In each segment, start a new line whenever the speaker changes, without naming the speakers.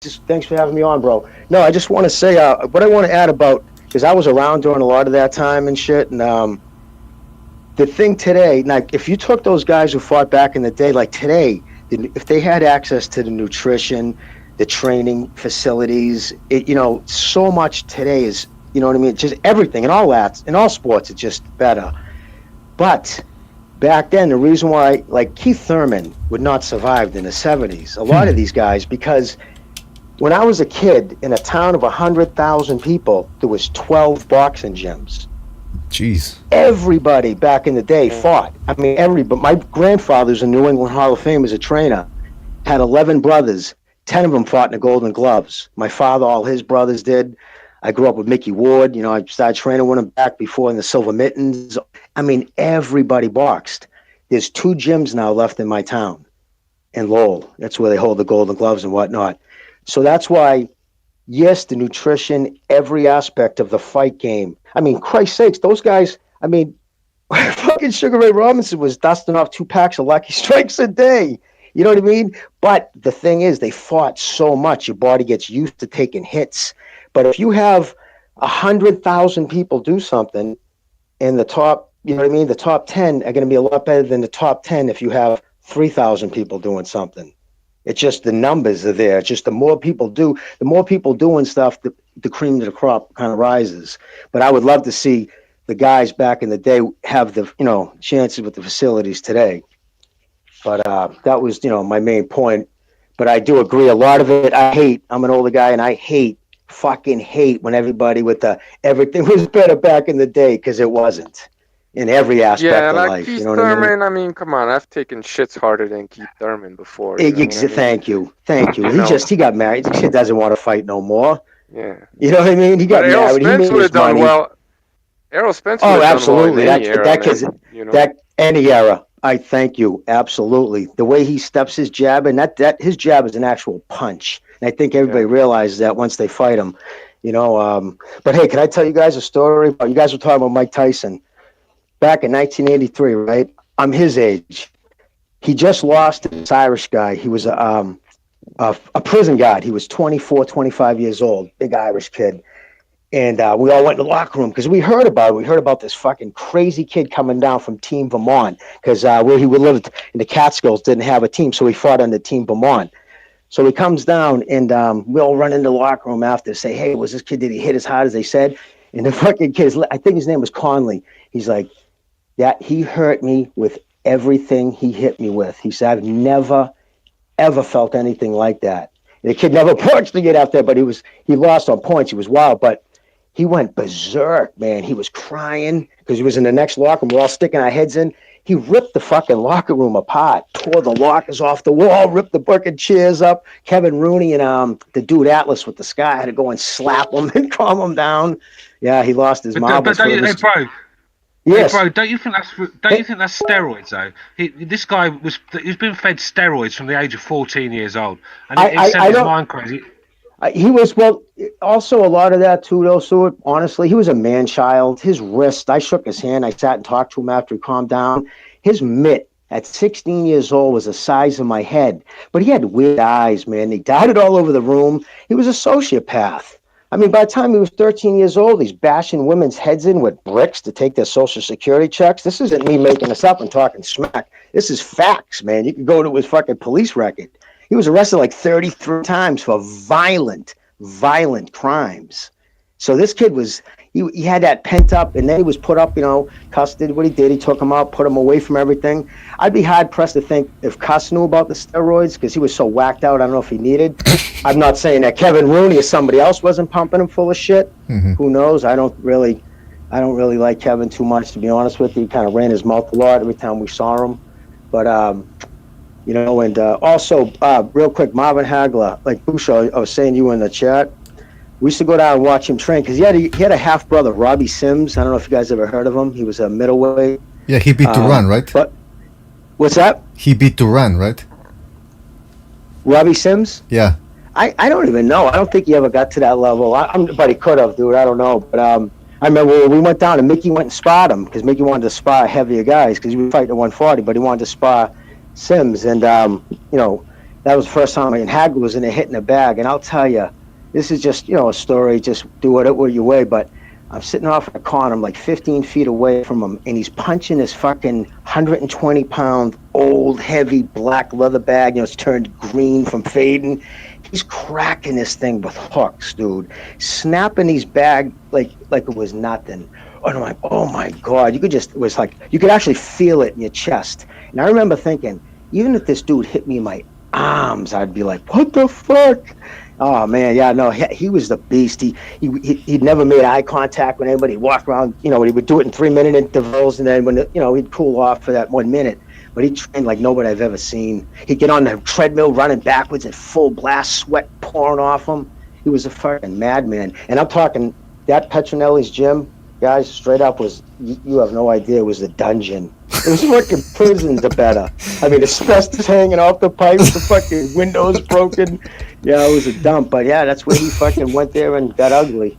Just thanks for having me on, bro. No, I just want to say what I want to add about, because I was around during a lot of that time and shit, and the thing today, like if you took those guys who fought back in the day, like today, if they had access to the nutrition, the training facilities, so much today is, you know what I mean? Just everything in all sports, it's just better. But back then, the reason why, like Keith Thurman would not survive in the 70s, a lot of these guys, because when I was a kid in a town of 100,000 people, there was 12 boxing gyms.
Jeez.
Everybody back in the day fought. I mean, but my grandfather's a New England Hall of Fame as a trainer. Had 11 brothers. 10 of them fought in the Golden Gloves. My father, all his brothers did. I grew up with Mickey Ward. You know, I started training with him back before in the Silver Mittens. I mean, everybody boxed. There's 2 gyms now left in my town, in Lowell. That's where they hold the Golden Gloves and whatnot. So that's why, yes, the nutrition, every aspect of the fight game. I mean, Christ's sakes, those guys, I mean, fucking Sugar Ray Robinson was dusting off 2 packs of Lucky Strikes a day. You know what I mean? But the thing is, they fought so much, your body gets used to taking hits. But if you have 100,000 people do something, and the top, you know what I mean, the top 10 are going to be a lot better than the top 10 if you have 3,000 people doing something. It's just the numbers are there. It's just the more people doing stuff, the cream of the crop kind of rises. But I would love to see the guys back in the day have the, chances with the facilities today. But that was, my main point. But I do agree. A lot of it, I'm an older guy, and I fucking hate when everybody everything was better back in the day, because it wasn't. In every aspect of life.
Keith
you know
Thurman,
what
I mean, come on, I've taken shits harder than Keith Thurman before.
Thank you. He got married. This kid doesn't want to fight no more.
Yeah.
You know what I mean? He got married.
Errol Spence
he made his
done
money.
well. Errol Spence would have done well in any era,
any era. I thank you. Absolutely. The way he steps his jab, and that his jab is an actual punch. And I think everybody realizes that once they fight him. But hey, can I tell you guys a story? You guys were talking about Mike Tyson. Back in 1983, right? I'm his age. He just lost to this Irish guy. He was a prison guard. He was 24, 25 years old, big Irish kid. And we all went in the locker room because we heard about it. We heard about this fucking crazy kid coming down from Team Vermont, because where he would live in the Catskills didn't have a team, so he fought under Team Vermont. So he comes down, and we all run into the locker room after to say, hey, was this kid, did he hit as hard as they said? And the fucking kid, I think his name was Conley. He's like, that he hurt me with everything he hit me with. He said, I've never, ever felt anything like that. And the kid never punched to get out there, but he lost on points. He was wild, but he went berserk, man. He was crying because he was in the next locker room. We're all sticking our heads in. He ripped the fucking locker room apart, tore the lockers off the wall, ripped the fucking chairs up. Kevin Rooney and the dude Atlas with the Sky had to go and slap him and calm him down. Yeah, he lost his marbles.
Yes. Hey, bro, don't you think that's steroids though? This guy he's been fed steroids from the age of 14 years old, and it sent his mind crazy.
He was, also a lot of that too, though, Stuart. Honestly, he was a man-child. His wrist, I shook his hand. I sat and talked to him after he calmed down. His mitt at 16 years old was the size of my head, but he had weird eyes, man. He dotted all over the room. He was a sociopath. I mean, by the time he was 13 years old, he's bashing women's heads in with bricks to take their Social Security checks. This isn't me making this up and talking smack. This is facts, man. You can go to his fucking police record. He was arrested like 33 times for violent crimes. So this kid he had that pent up, and then he was put up, Cuss did what he did. He took him out, put him away from everything. I'd be hard pressed to think if Cuss knew about the steroids, because he was so whacked out. I don't know if he needed. I'm not saying that Kevin Rooney or somebody else wasn't pumping him full of shit. Mm-hmm. Who knows? I don't really like Kevin too much, to be honest with you. He kind of ran his mouth a lot every time we saw him. But and also real quick, Marvin Hagler, like Busho, I was saying you in the chat. We used to go down and watch him train because he had a half brother, Robbie Sims. I don't know if you guys ever heard of him. He was a middleweight.
Yeah, he beat Duran, right?
But what's that?
He beat Duran, right?
Robbie Sims?
Yeah.
I don't even know. I don't think he ever got to that level. But he could have, dude. I don't know. But I remember when we went down and Mickey went and sparred him because Mickey wanted to spar heavier guys because he was fighting at 140, but he wanted to spar Sims. And, that was the first time. And Hagler was in there hitting a bag. And I'll tell you, this is just, a story. Just do it your way. But I'm sitting off in a corner. I'm like 15 feet away from him. And he's punching this fucking 120-pound, old, heavy, black leather bag. It's turned green from fading. He's cracking this thing with hooks, dude. Snapping these bags like it was nothing. And I'm like, oh my God. It was like, you could actually feel it in your chest. And I remember thinking, even if this dude hit me in my arms, I'd be like, what the fuck? Oh man, yeah, no, he was the beast. He'd never made eye contact with anybody. He'd walk around, he would do it in 3-minute intervals, and then when he'd cool off for that 1 minute. But he trained like nobody I've ever seen. He'd get on the treadmill running backwards at full blast, sweat pouring off him. He was a fucking madman. And I'm talking that Petronelli's gym, guys, straight up was, you have no idea, it was a dungeon. It was fucking prisons are better. I mean, asbestos hanging off the pipes, the fucking windows broken. Yeah, it was a dump. But yeah, that's where he fucking went there and got ugly.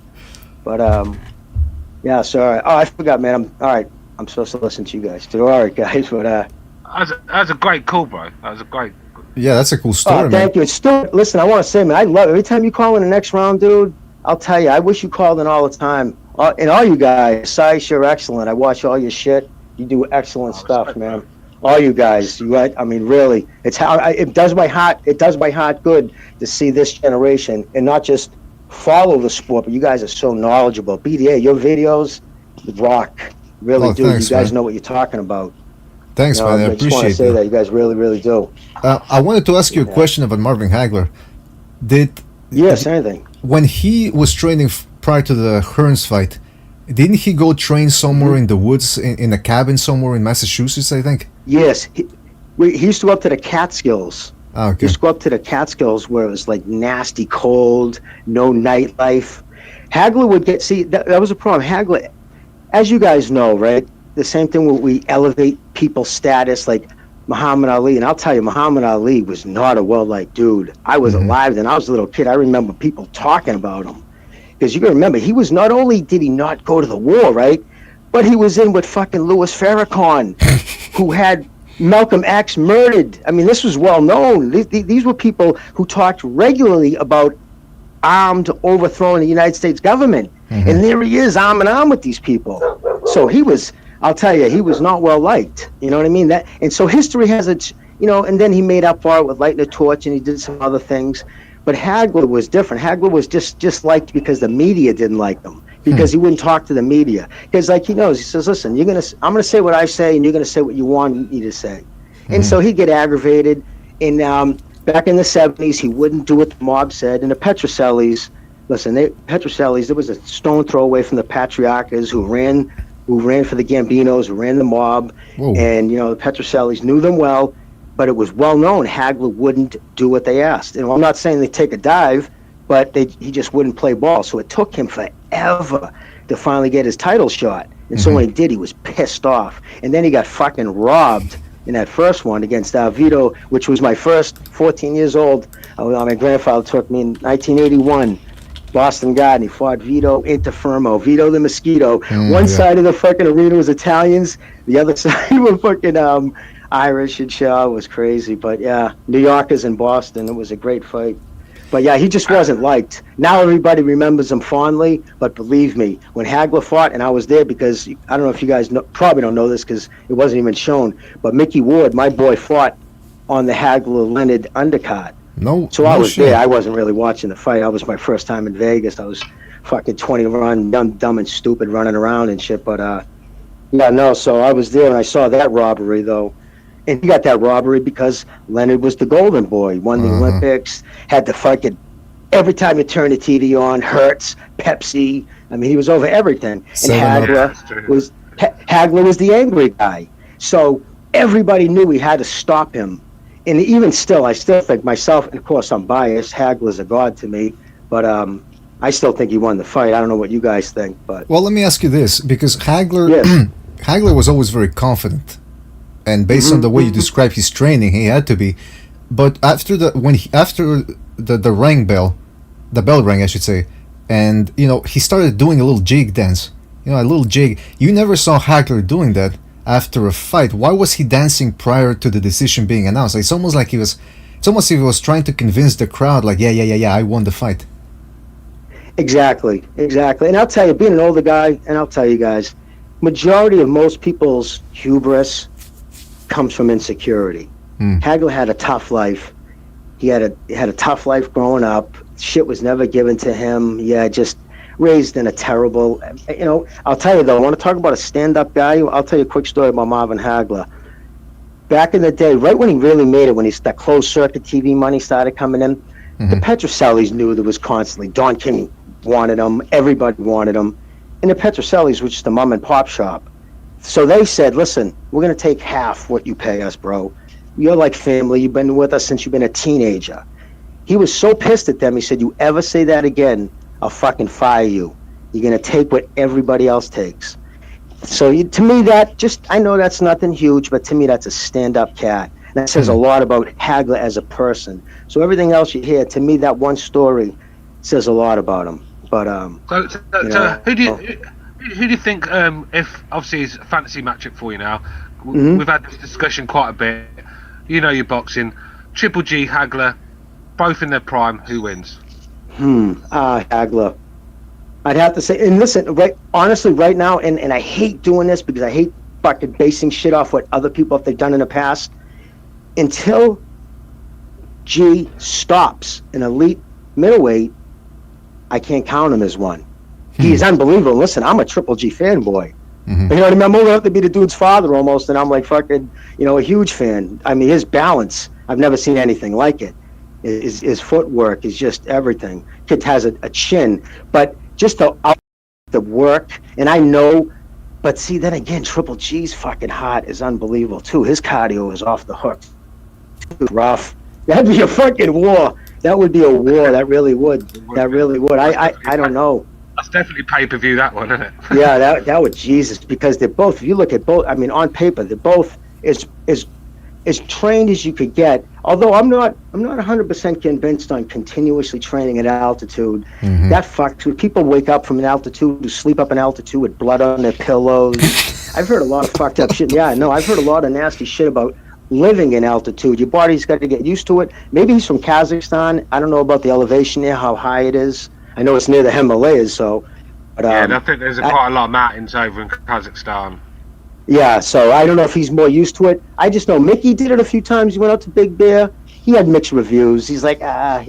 But yeah, sorry. Oh, I forgot, man. I'm supposed to listen to you guys too. All right, guys. But
that was a great call, bro. That was a great.
Yeah, that's a cool story, man.
Thank you. It's still, listen, I want to say, man, I love it. Every time you call in the next round, dude, I'll tell you, I wish you called in all the time. And all you guys, Sice, you're excellent. I watch all your shit. You do excellent stuff, man. All you guys, I mean, really, it does my heart good to see this generation and not just follow the sport, but you guys are so knowledgeable. BDA, your videos rock, really do. Thanks, you guys know what you're talking about.
Thanks, man. I appreciate it. I just want to
say that you guys really, really do.
I wanted to ask you a question about Marvin Hagler.
Anything.
When he was training prior to the Hearns fight, didn't he go train somewhere in the woods, in a cabin somewhere in Massachusetts, I think?
Yes. He used to go up to the Catskills.
Okay.
He used to go up to the Catskills where it was like nasty cold, no nightlife. Hagler would that was a problem. Hagler, as you guys know, right? The same thing where we elevate people's status, like Muhammad Ali. And I'll tell you, Muhammad Ali was not a well-liked dude. I was alive then. I was a little kid. I remember people talking about him. Because you got to remember, he was not only did he not go to the war, right? But he was in with fucking Louis Farrakhan, who had Malcolm X murdered. I mean, this was well known. These were people who talked regularly about armed overthrowing the United States government. And there he is, arm in arm with these people. So he was, I'll tell you, he was not well liked. You know what I mean? And so history has its, and then he made up for it with lighting a torch and he did some other things. But Hagler was different. Hagler was just liked because the media didn't like him, because he wouldn't talk to the media. Because like he knows, he says, listen, I'm gonna say what I say, and you're gonna say what you want me to say. And so he'd get aggravated. And back in the 70s, he wouldn't do what the mob said. And the Petrocellis, there was a stone throw away from the Patriarchas who ran for the Gambinos, who ran the mob. Whoa. And the Petrocellis knew them well. But it was well known Hagler wouldn't do what they asked. And I'm not saying they take a dive, but he just wouldn't play ball. So it took him forever to finally get his title shot. And so when he did, he was pissed off. And then he got fucking robbed in that first one against Vito, which was my first 14 years old. My grandfather took me in 1981. Boston Garden. He fought Vito Interfermo, Vito the Mosquito. One side of the fucking arena was Italians. The other side were fucking Irish and Shaw. Was crazy. But yeah, New Yorkers in Boston. It was a great fight. But yeah, he just wasn't liked. Now everybody remembers him fondly. But believe me, when Hagler fought, and I was there because, I don't know if you guys probably don't know this because it wasn't even shown, but Mickey Ward, my boy, fought on the Hagler-Leonard undercard. So I was there. I wasn't really watching the fight. It was my first time in Vegas. I was fucking 20 run, dumb and stupid, running around and shit. But so I was there and I saw that robbery though. And he got that robbery because Leonard was the golden boy, won the Olympics, had the fucking, every time you turn the TV on, Hertz, Pepsi. I mean, he was over everything. And Hagler was the angry guy. So everybody knew we had to stop him. And even still, I still think myself, and of course I'm biased, Hagler's a god to me, but I still think he won the fight. I don't know what you guys think, but...
Well, let me ask you this, because Hagler was always very confident, and based on the way you describe his training, he had to be. But after the bell rang, I should say, and he started doing a little jig dance. a little jig. You never saw Hagler doing that after a fight. Why was he dancing prior to the decision being announced? It's almost like he was trying to convince the crowd, like, yeah, I won the fight.
Exactly. And I'll tell you, being an older guy, and I'll tell you guys, majority of most people's hubris comes from insecurity. Hagler had a tough life. He had a tough life growing up. Shit was never given to him. Yeah, just raised in a terrible, I'll tell you though, I want to talk about a stand-up guy. I'll tell you a quick story about Marvin Hagler. Back in the day, right when he really made it, when that closed circuit TV money started coming in, the Petrocellis knew there was constantly, Don King wanted him, everybody wanted him, and the Petrocellis was just a mom and pop shop. So they said, listen, we're going to take half what you pay us, bro. You're like family. You've been with us since you've been a teenager. He was so pissed at them. He said, you ever say that again, I'll fucking fire you. You're going to take what everybody else takes. So to me, I know that's nothing huge, but to me, that's a stand-up cat. And that says a lot about Hagler as a person. So everything else you hear, to me, that one story says a lot about him. But
so who do you think? If obviously it's a fantasy matchup for you now, we've had this discussion quite a bit. You know your boxing. Triple G, Hagler, both in their prime. Who wins?
Hagler. I'd have to say, and listen, honestly, right now, and I hate doing this because I hate fucking basing shit off what other people have done in the past. Until G stops an elite middleweight, I can't count him as one. He is unbelievable. Listen, I'm a Triple G fanboy. You know what I mean? I'm old enough to be the dude's father almost, and I'm like fucking, a huge fan. I mean, his balance, I've never seen anything like it. His footwork is just everything. Kid has a chin, but just the work, and I know, but see, then again, Triple G's fucking heart is unbelievable too. His cardio is off the hook. Rough. That'd be a fucking war. That would be a war. That really would. That really would. I don't know.
That's definitely pay-per-view, that one, isn't it?
Yeah, that would, Jesus, because they're both, if you look at both, I mean, on paper, they're both as trained as you could get. Although I'm not 100% convinced on continuously training at altitude. That fucks with people. Wake up from an altitude, to sleep up in altitude with blood on their pillows. I've heard a lot of fucked up shit. Yeah, no, I've heard a lot of nasty shit about living in altitude. Your body's got to get used to it. Maybe he's from Kazakhstan. I don't know about the elevation there, how high it is. I know it's near the Himalayas, so. But,
I think there's quite a lot of mountains over in Kazakhstan.
Yeah, so I don't know if he's more used to it. I just know Mickey did it a few times. He went out to Big Bear. He had mixed reviews. He's like, I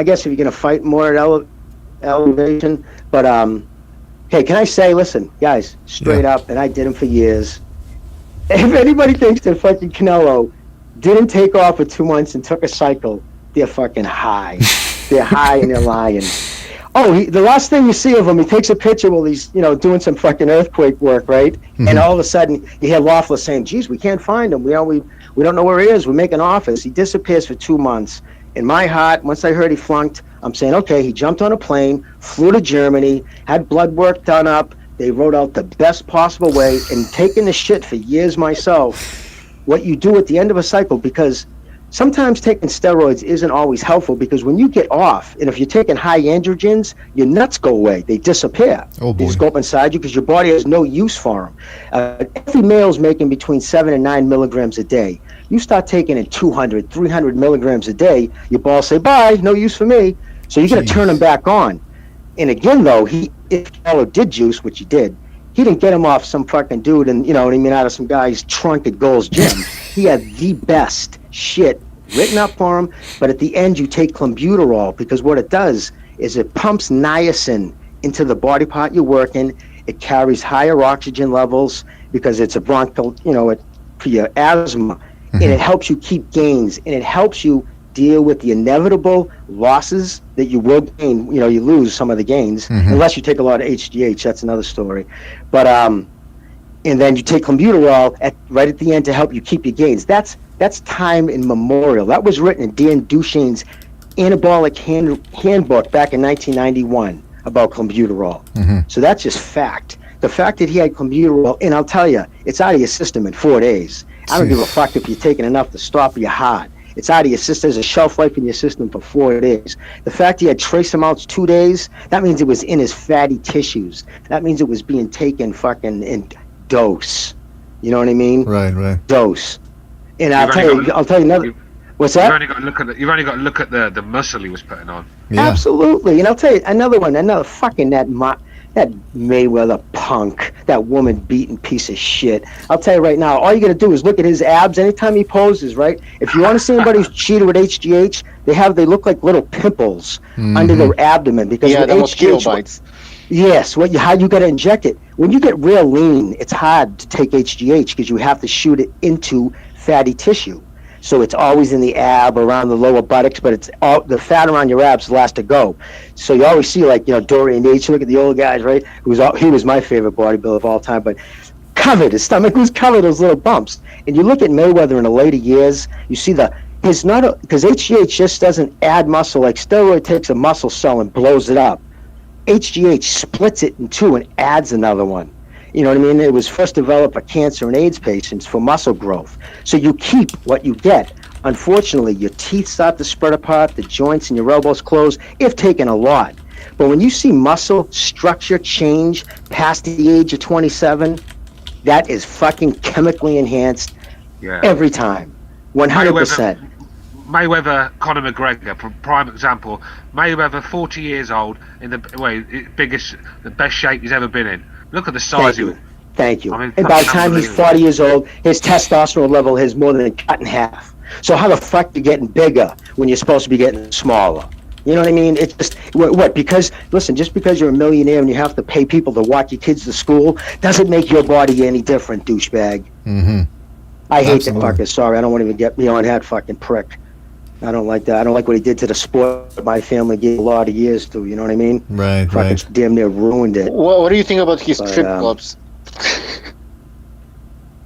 guess if you're going to fight more at elevation. But, hey, can I say, listen, guys, straight up, and I did him for years. If anybody thinks that fucking Canelo didn't take off for 2 months and took a cycle, they're fucking high. They're high and they're lying. Oh, the last thing you see of him, he takes a picture while he's, doing some fucking earthquake work, right? And all of a sudden, you hear Loeffler saying, geez, we can't find him. We don't know where he is. We're making offers. He disappears for 2 months. In my heart, once I heard he flunked, I'm saying, okay, he jumped on a plane, flew to Germany, had blood work done up. They wrote out the best possible way, and taking the shit for years myself, what you do at the end of a cycle, because sometimes taking steroids isn't always helpful, because when you get off, and if you're taking high androgens, your nuts go away. They disappear.
Oh, boy.
They just go up inside you because your body has no use for them. Every male's making between 7 and 9 milligrams a day. You start taking in 200, 300 milligrams a day, your balls say, bye, no use for me. So you're going to turn them back on. And again, though, if Canelo did juice, which he did, he didn't get him off some fucking dude and, out of some guy's trunk at Gold's Gym. He had the best shit written up for him, but at the end you take clenbuterol, because what it does is it pumps niacin into the body part you're working. It carries higher oxygen levels because it's a bronchial, for your asthma, and it helps you keep gains, and it helps you deal with the inevitable losses that you will gain. You lose some of the gains unless you take a lot of HGH. That's another story. But and then you take clenbuterol right at the end to help you keep your gains. That's time immemorial. That was written in Dan Duchesne's anabolic handbook back in 1991 about clenbuterol. So that's just fact. The fact that he had clenbuterol, and I'll tell you, it's out of your system in 4 days. I don't give a fuck if you're taking enough to stop your heart. It's out of your system. There's a shelf life in your system for 4 days. The fact he had trace amounts 2 days, that means it was in his fatty tissues. That means it was being taken fucking in dose. You know what I mean?
Right.
Dose. And I'll tell you another. What's that?
You've only got to look at the muscle he was putting on.
Yeah.
Absolutely. And I'll tell you another one. Another fucking that Mayweather punk, that woman beating piece of shit. I'll tell you right now, all you got to do is look at his abs anytime he poses, right? If you want to see anybody who's cheated with HGH, they look like little pimples under their abdomen because with
the mosquito
HGH,
bites.
Yes, how you got to inject it. When you get real lean, it's hard to take HGH because you have to shoot it into fatty tissue. So it's always in the ab, around the lower buttocks, but it's all the fat around your abs the last to go. So you always see, like, Dorian Yates, look at the old guys, right? He was my favorite bodybuilder of all time, but covered, his stomach was covered, those little bumps. And you look at Mayweather in the later years, you see because HGH just doesn't add muscle like steroid takes a muscle cell and blows it up. HGH splits it in two and adds another one. You know what I mean? It was first developed for cancer and AIDS patients for muscle growth. So you keep what you get. Unfortunately, your teeth start to spread apart, the joints in your elbows close, if taken a lot. But when you see muscle structure change past the age of 27, that is fucking chemically enhanced every time. 100%.
Mayweather, Conor McGregor, prime example. Mayweather, 40 years old, in the best shape he's ever been in. Look at the size of it.
Thank you. I mean, and by the time he's 40 years old, his testosterone level has more than cut in half. So how the fuck are you getting bigger when you're supposed to be getting smaller? You know what I mean? It's just, because, listen, just because you're a millionaire and you have to pay people to walk your kids to school, doesn't make your body any different, douchebag.
Mm-hmm.
I hate that fucker. Sorry, I don't want to even get me on that fucking prick. I don't like that. I don't like what he did to the sport my family gave a lot of years to, you know what I mean?
Right.
Damn near ruined it.
What do you think about his strip clubs?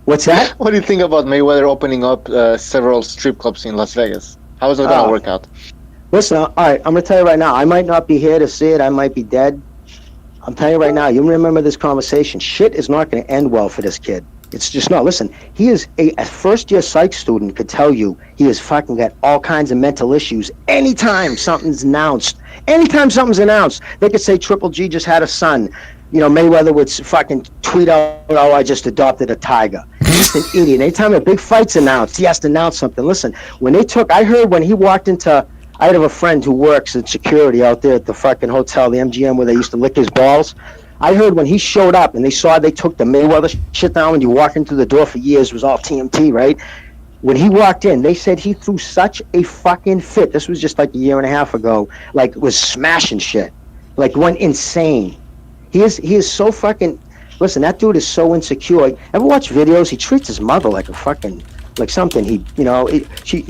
What's that?
What do you think about Mayweather opening up several strip clubs in Las Vegas? How is it going to work out?
Listen, all right, I'm going to tell you right now. I might not be here to see it. I might be dead. I'm telling you right now, you remember this conversation. Shit is not going to end well for this kid. It's just not. Listen, he is a first-year psych student could tell you he has fucking got all kinds of mental issues. Anytime something's announced, they could say Triple G just had a son. Mayweather would fucking tweet out, "Oh, I just adopted a tiger." He's just an idiot. Anytime a big fight's announced, he has to announce something. Listen, I heard when he walked into, I have a friend who works in security out there at the fucking hotel, the MGM, where they used to lick his balls. I heard when he showed up and they took the Mayweather shit down when you walk into the door for years, it was all TMT, right? When he walked in, they said he threw such a fucking fit. This was just like a year and a half ago. Like, was smashing shit. Like, went insane. He is so fucking... Listen, that dude is so insecure. Ever watch videos? He treats his mother like a fucking... Like something. He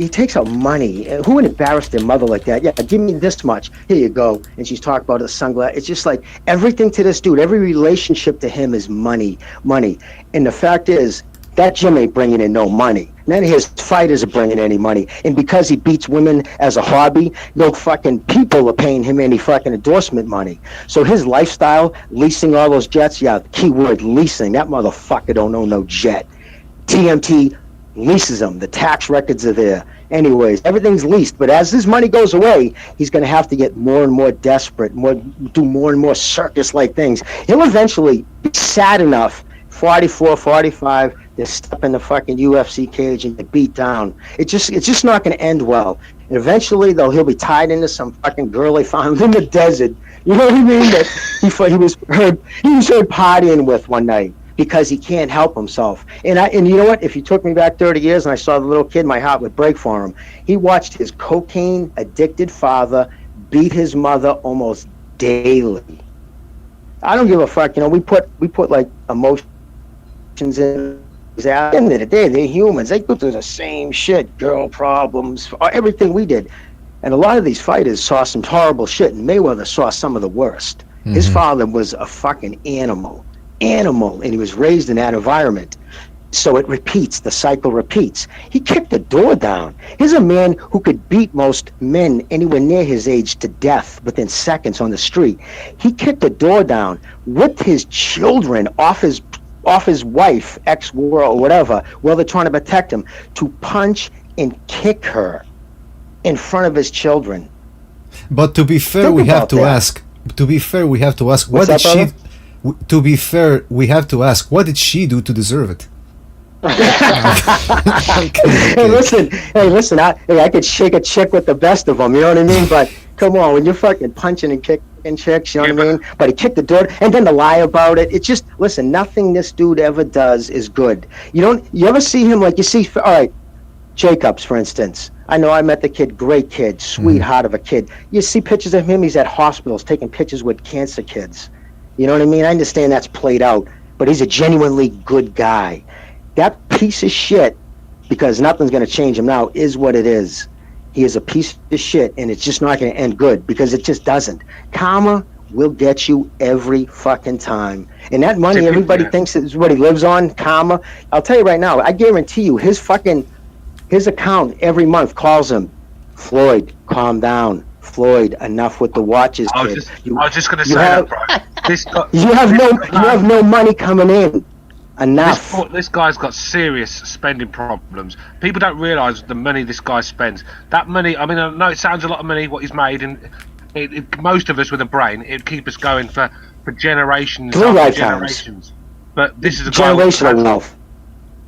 takes out money. Who would embarrass their mother like that? Yeah, give me this much. Here you go. And she's talking about the sunglasses. It's just like everything to this dude. Every relationship to him is money. And the fact is, that gym ain't bringing in no money. None of his fighters are bringing any money. And because he beats women as a hobby, no fucking people are paying him any fucking endorsement money. So his lifestyle, leasing all those jets, keyword leasing. That motherfucker don't own no jet. TMT leases them. The tax records are there. Anyways, everything's leased. But as his money goes away, he's going to have to get more and more desperate, do more and more circus-like things. He'll eventually be sad enough, 44, 45, to step in the fucking UFC cage and get beat down. It's just not going to end well. And eventually, though, he'll be tied into some fucking girl they found in the desert. You know what I mean? That he was heard partying with one night. Because he can't help himself. And you know what? If you took me back 30 years and I saw the little kid, my heart would break for him. He watched his cocaine-addicted father beat his mother almost daily. I don't give a fuck. We put like emotions in. At the end of the day, they're humans. They go through the same shit, girl problems, everything we did. And a lot of these fighters saw some horrible shit, and Mayweather saw some of the worst. Mm-hmm. His father was a fucking animal, and he was raised in that environment. So it repeats, the cycle repeats. He kicked the door down. Here's a man who could beat most men anywhere near his age to death within seconds on the street. He kicked the door down, whipped his children off his wife, ex-war or whatever, while they're trying to protect him, to punch and kick her in front of his children.
But to be fair, we have to ask. To be fair, we have to ask. What did she? To be fair, we have to ask. What did she do to deserve it?
Hey, listen. I could shake a chick with the best of them. You know what I mean? But come on, when you're fucking punching and kicking chicks, you know what I mean? But he kicked the dirt, and then to lie about it. It's just, listen. Nothing this dude ever does is good. You ever see him like you see? All right, Jacobs, for instance. I know I met the kid, great kid, sweetheart of a kid. You see pictures of him, he's at hospitals taking pictures with cancer kids. You know what I mean? I understand that's played out, but he's a genuinely good guy. That piece of shit, because nothing's going to change him now, is what it is. He is a piece of shit, and it's just not going to end good, because it just doesn't. Karma will get you every fucking time. And that money everybody thinks is what he lives on, karma. I'll tell you right now, I guarantee you, his account every month calls him, Floyd, calm down. Floyd, enough with the watches, kid.
I was just going to say that, bro.
You have no money coming in. Enough.
This guy's got serious spending problems. People don't realise the money this guy spends. That money, I mean, I know it sounds a lot of money, what he's made, and most of us with a brain, it'd keep us going for generations after generations. But this is a
generational wealth.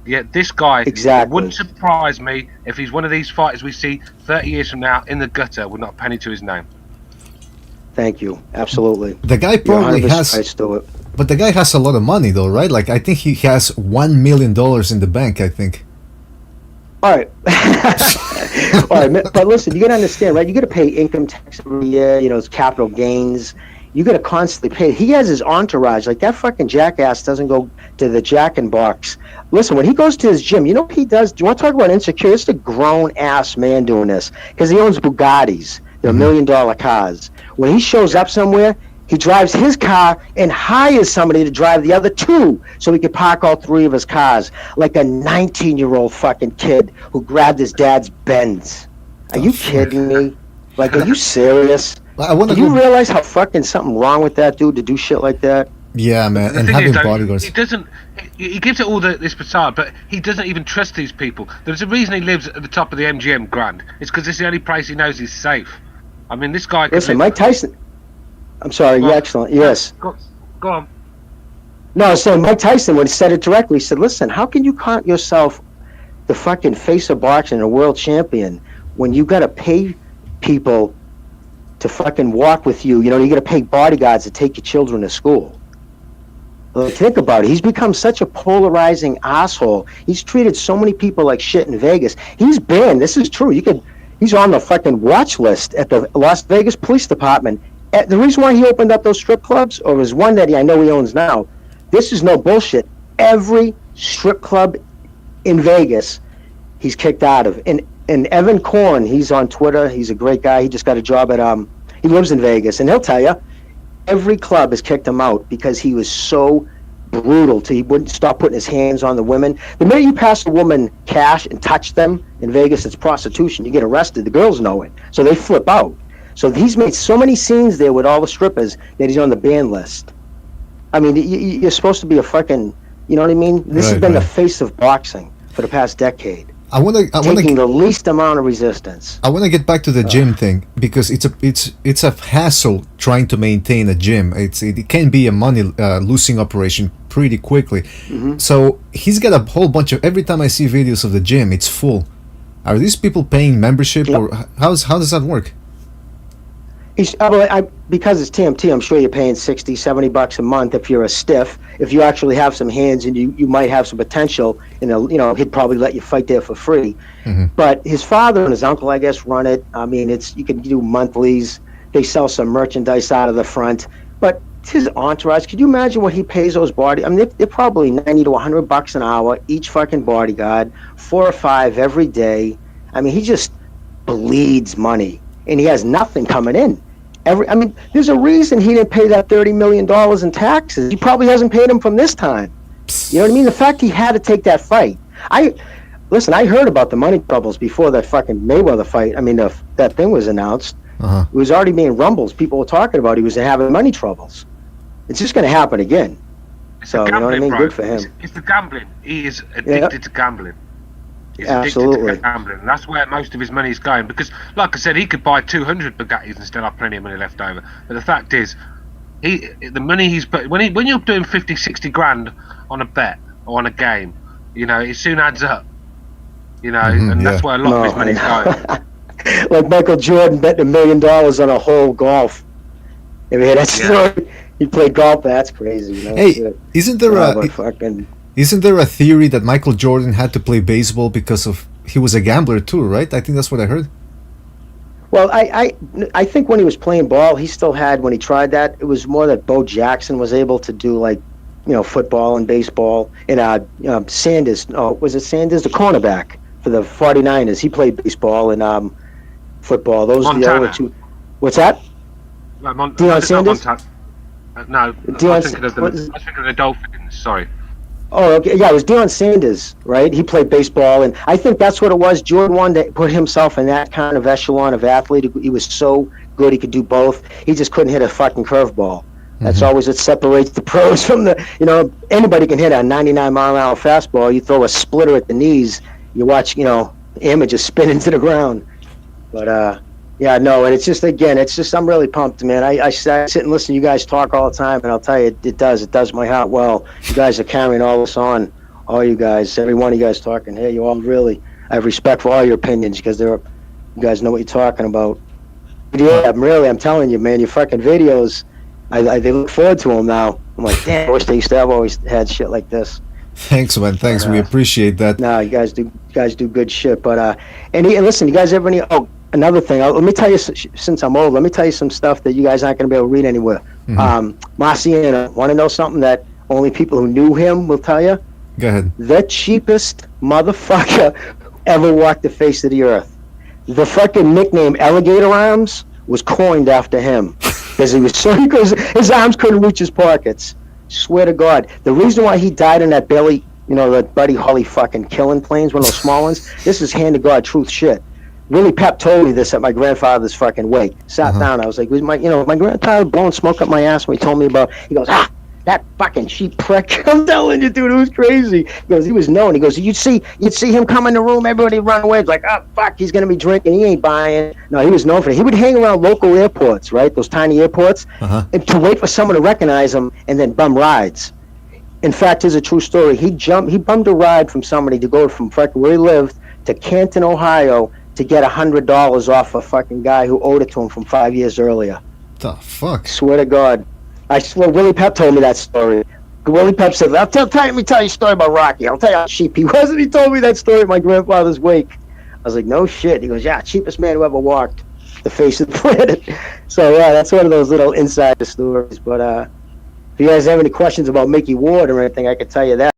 Yeah, this guy,
exactly.
It wouldn't surprise me if he's one of these fighters we see 30 years from now in the gutter with not a penny to his name.
Thank you. Absolutely.
The guy probably has... But the guy has a lot of money, though, right? Like, I think he has $1 million in the bank, I think.
All right. All right, but listen, you got to understand, right? You got to pay income tax every year, it's capital gains. You got to constantly pay. He has his entourage. Like, that fucking jackass doesn't go to the Jack in Box. Listen, when he goes to his gym, you know what he does? Do you want to talk about insecure? It's a grown-ass man doing this, because he owns Bugattis. They're $1 million cars. When he shows up somewhere, he drives his car and hires somebody to drive the other two so he can park all three of his cars, like a 19-year-old fucking kid who grabbed his dad's Benz. Are you kidding me? Like, are you serious? Do you realize how fucking something wrong with that dude to do shit like that?
Yeah, man, and having bodyguards.
He gives it all this facade, but he doesn't even trust these people. There's a reason he lives at the top of the MGM Grand. It's because it's the only place he knows he's safe. I mean, this guy...
Listen, Mike Tyson... I'm sorry, excellent, yes.
Go on.
No, I was saying Mike Tyson, when he said it directly, he said, listen, how can you count yourself the fucking face of boxing, a world champion, when you got to pay people to fucking walk with you? You got to pay bodyguards to take your children to school. Well, think about it. He's become such a polarizing asshole. He's treated so many people like shit in Vegas. He's banned. This is true. He's on the fucking watch list at the Las Vegas Police Department. The reason why he opened up those strip clubs, or is one that I know he owns now, this is no bullshit. Every strip club in Vegas, he's kicked out of. And Evan Korn, he's on Twitter. He's a great guy. He just got a job at he lives in Vegas, and he'll tell you, every club has kicked him out because he was so brutal. He wouldn't stop putting his hands on the women. The minute you pass a woman cash and touch them in Vegas, it's prostitution. You get arrested. The girls know it, so they flip out. So he's made so many scenes there with all the strippers that he's on the ban list. I mean, you're supposed to be a fucking, you know what I mean? This has been the face of boxing for the past decade.
I want to
taking the least amount of resistance.
I want to get back to the gym thing, because it's a hassle trying to maintain a gym. It can be a money losing operation pretty quickly. Mm-hmm. So he's got a whole bunch of. Every time I see videos of the gym, it's full. Are these people paying membership, or how does that work?
Because it's TMT, I'm sure you're paying $60, $70 a month if you're a stiff. If you actually have some hands and you might have some potential, he'd probably let you fight there for free. Mm-hmm. But his father and his uncle, I guess, run it. I mean, you can do monthlies. They sell some merchandise out of the front. But his entourage, could you imagine what he pays those I mean, they're probably $90 to $100 an hour, each fucking bodyguard, 4 or 5 every day. I mean, he just bleeds money, and he has nothing coming in. There's a reason he didn't pay that $30 million in taxes. He probably hasn't paid them from this time. You know what I mean? The fact he had to take that fight. I heard about the money troubles before that fucking Mayweather fight. I mean, that thing was announced. Uh-huh. It was already being rumbles. People were talking about he was having money troubles. It's just going to happen again. So, you know what I mean? Bro. Good for him.
It's the gambling. He is addicted to gambling. He's addicted to gambling. And that's where most of his money's going. Because, like I said, he could buy 200 Bugattis and still have plenty of money left over. But the fact is, the money he's put when you're doing 50, 60 grand on a bet or on a game, it soon adds up. And that's where a lot of his money's going.
Like Michael Jordan betting $1 million on a hole golf. I mean, that's story. He played golf. That's crazy.
Hey, isn't there a theory that Michael Jordan had to play baseball because he was a gambler too, right? I think that's what I heard.
Well, I think when he was playing ball, he still had, when he tried that, it was more that Bo Jackson was able to do, like, football and baseball. And Sanders, was it Sanders? The cornerback for the 49ers. He played baseball and football. Those are the other two. What's that?
Deion Sanders? No, I was thinking of the Dolphins, sorry.
Oh, okay. Yeah, it was Deion Sanders, right? He played baseball, and I think that's what it was. Jordan wanted to put himself in that kind of echelon of athlete. He was so good he could do both. He just couldn't hit a fucking curveball. That's always what separates the pros from the, anybody can hit a 99-mile-an-hour fastball. You throw a splitter at the knees, you watch, amateurs spin into the ground. But, yeah, no, and it's just, I'm really pumped, man. I sit and listen to you guys talk all the time, and I'll tell you, it does my heart well. You guys are carrying all this on, all you guys, every one of you guys talking. Hey, you all really, I have respect for all your opinions because you guys know what you're talking about. Yeah, I'm telling you, man, your fucking videos, they look forward to them now. I'm like, damn, I wish they used to have always had shit like this.
Thanks, man. Thanks, we appreciate that.
No, you guys do good shit. But and listen, you guys ever any? Oh, another thing. Let me tell you, since I'm old, let me tell you some stuff that you guys aren't going to be able to read anywhere. Matias, want to know something that only people who knew him will tell you?
Go ahead.
The cheapest motherfucker ever walked the face of the earth. The fucking nickname Alligator Arms was coined after him because because his arms couldn't reach his pockets. Swear to God, the reason why he died in that belly, that Buddy Holly fucking killing planes, one of those small ones. This is hand to God truth shit. Willie Pep told me this at my grandfather's fucking wake. Sat down, I was like, my grandfather blowing smoke up my ass when he told me about. He goes, that fucking cheap prick. I'm telling you, dude, it was crazy. He goes, he was known. He goes, you'd see him come in the room, everybody run away. It's like, fuck, he's gonna be drinking. He ain't buying. No, he was known for it. He would hang around local airports, right? Those tiny airports, and to wait for someone to recognize him and then bum rides. In fact, here's a true story. He bummed a ride from somebody to go from fucking where he lived to Canton, Ohio, to get $100 off a fucking guy who owed it to him from 5 years earlier.
The fuck?
Swear to God. I swear, Willie Pep told me that story. Willie Pep said, let me tell you a story about Rocky. I'll tell you how cheap he was. And he told me that story at my grandfather's wake. I was like, no shit. He goes, yeah, cheapest man who ever walked the face of the planet. So, yeah, that's one of those little insider stories. But if you guys have any questions about Mickey Ward or anything, I could tell you that.